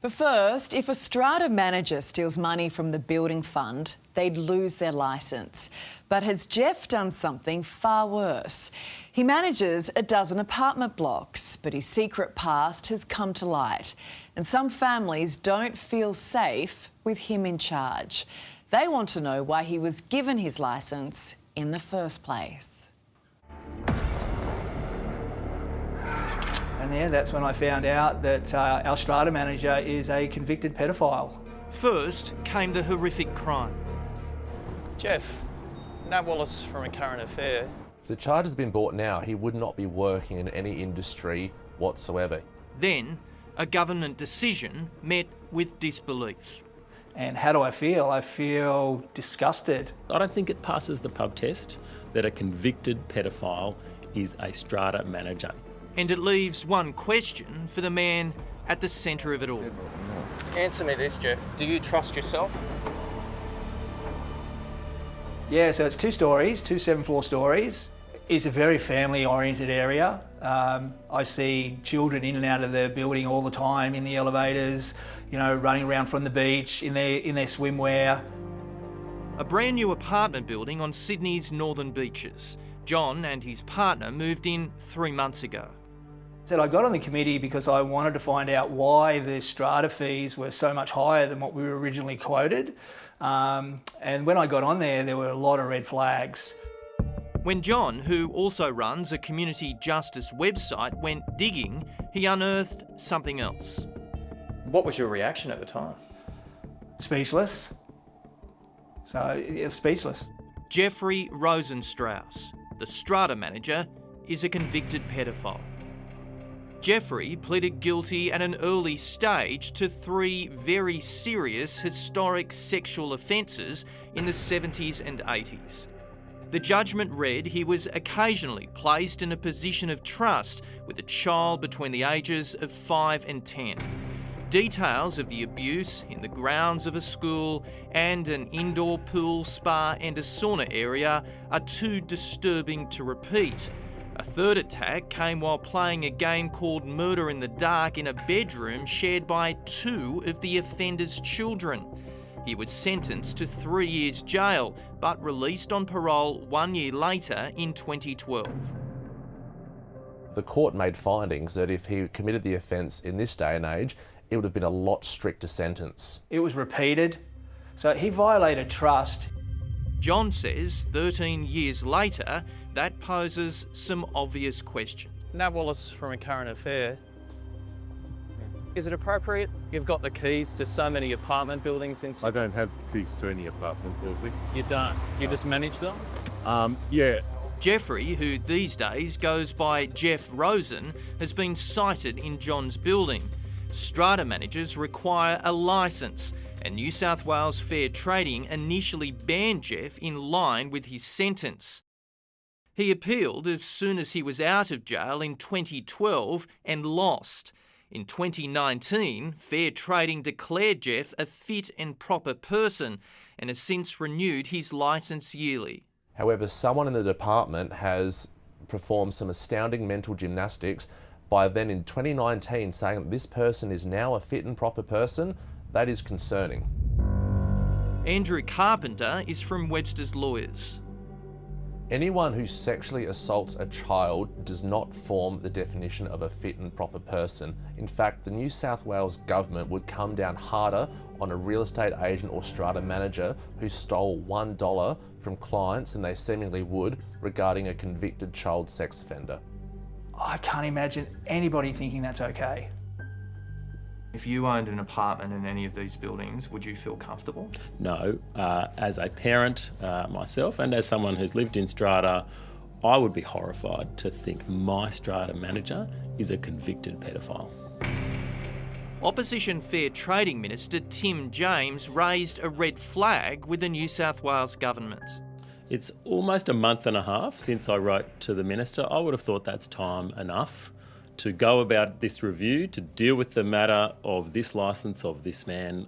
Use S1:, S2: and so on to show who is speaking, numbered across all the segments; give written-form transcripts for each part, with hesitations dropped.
S1: But first, if a strata manager steals money from the building fund, they'd lose their licence. But has Jeff done something far worse? He manages a dozen apartment blocks, but his secret past has come to light. And some families don't feel safe with him in charge. They want to know why he was given his licence in the first place.
S2: And yeah, that's when I found out that our strata manager is a convicted pedophile.
S3: First came the horrific crime.
S4: Jeff, Nat Wallace from A Current Affair.
S5: If the charge has been brought now, he would not be working in any industry whatsoever.
S3: Then, a government decision met with disbelief.
S2: And how do I feel? I feel disgusted.
S6: I don't think it passes the pub test that a convicted pedophile is a strata manager.
S3: And it leaves one question for the man at the centre of it all.
S4: Answer me this, Jeff. Do you trust yourself?
S2: Yeah, so it's 2 stories, 2 7-floor stories. It's a very family-oriented area. I see children in and out of the building all the time, in the elevators, you know, running around from the beach, in their swimwear.
S3: A brand new apartment building on Sydney's northern beaches. John and his partner moved in 3 months ago.
S2: So I got on the committee because I wanted to find out why the strata fees were so much higher than what we were originally quoted. And when I got on there were a lot of red flags.
S3: When John, who also runs a community justice website, went digging, he unearthed something else.
S4: What was your reaction at the time?
S2: Speechless. So, yeah, speechless.
S3: Jeffrey Rosenstrauss, the strata manager, is a convicted pedophile. Jeffrey pleaded guilty at an early stage to 3 very serious historic sexual offences in the 70s and 80s. The judgment read he was occasionally placed in a position of trust with a child between the ages of 5 and 10. Details of the abuse in the grounds of a school and an indoor pool, spa and a sauna area are too disturbing to repeat. A third attack came while playing a game called Murder in the Dark in a bedroom shared by 2 of the offender's children. He was sentenced to 3 years jail, but released on parole 1 year later in 2012.
S5: The court made findings that if he committed the offence in this day and age, it would have been a lot stricter sentence.
S2: It was repeated, so he violated trust.
S3: John says 13 years later, that poses some obvious questions.
S4: Nat Wallace from A Current Affair. Is it appropriate? You've got the keys to so many apartment buildings in...
S7: I don't have keys to any apartment building.
S4: You don't? You just manage them?
S7: Yeah.
S3: Jeffrey, who these days goes by Jeff Rosen, has been cited in John's building. Strata managers require a licence, and New South Wales Fair Trading initially banned Jeff in line with his sentence. He appealed as soon as he was out of jail in 2012 and lost. In 2019, Fair Trading declared Jeff a fit and proper person and has since renewed his licence yearly.
S5: However, someone in the department has performed some astounding mental gymnastics by then in 2019 saying that this person is now a fit and proper person. That is concerning.
S3: Andrew Carpenter is from Webster's Lawyers.
S5: Anyone who sexually assaults a child does not form the definition of a fit and proper person. In fact, the New South Wales government would come down harder on a real estate agent or strata manager who stole $1 from clients than they seemingly would regarding a convicted child sex offender.
S2: I can't imagine anybody thinking that's okay.
S4: If you owned an apartment in any of these buildings, would you feel comfortable?
S6: No, as a parent myself and as someone who's lived in strata, I would be horrified to think my strata manager is a convicted pedophile.
S3: Opposition Fair Trading Minister Tim James raised a red flag with the New South Wales government.
S6: It's almost a month and a half since I wrote to the Minister. I would have thought that's time enough to go about this review, to deal with the matter of this licence of this man.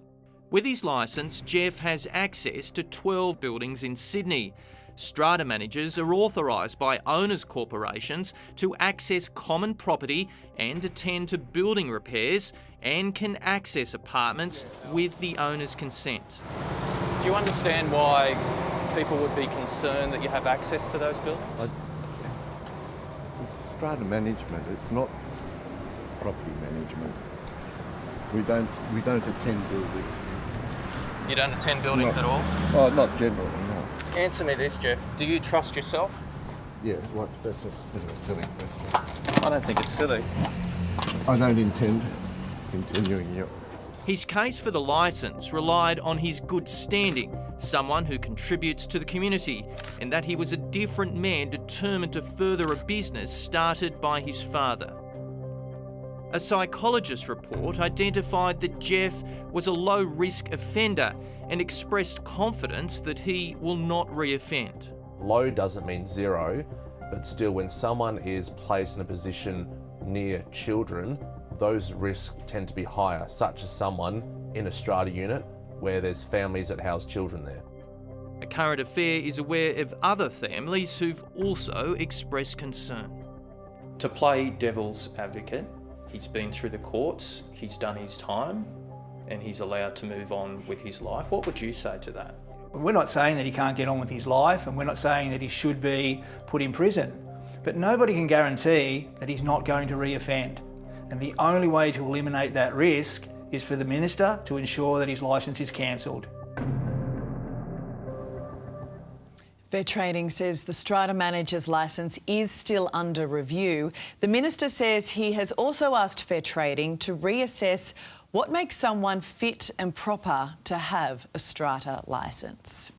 S3: With his licence, Jeff has access to 12 buildings in Sydney. Strata managers are authorised by owners' corporations to access common property and attend to building repairs and can access apartments with the owner's consent.
S4: Do you understand why people would be concerned that you have access to those buildings?
S8: It's strata management, it's not property management. We don't attend buildings.
S4: You don't attend buildings at all?
S8: Oh, not generally, no.
S4: Answer me this, Jeff. Do you trust yourself?
S8: Yeah, that's a bit of a silly question.
S4: I don't think it's silly.
S8: I don't intend continuing it.
S3: His case for the licence relied on his good standing, someone who contributes to the community, and that he was a different man determined to further a business started by his father. A psychologist's report identified that Jeff was a low-risk offender and expressed confidence that he will not reoffend.
S5: Low doesn't mean zero, but still when someone is placed in a position near children, those risks tend to be higher, such as someone in a strata unit where there's families that house children there.
S3: A Current Affair is aware of other families who've also expressed concern.
S9: To play devil's advocate, he's been through the courts, he's done his time, and he's allowed to move on with his life. What would you say to that?
S2: We're not saying that he can't get on with his life, and we're not saying that he should be put in prison. But nobody can guarantee that he's not going to reoffend. And the only way to eliminate that risk is for the minister to ensure that his licence is cancelled.
S1: Fair Trading says the strata manager's licence is still under review. The minister says he has also asked Fair Trading to reassess what makes someone fit and proper to have a strata licence.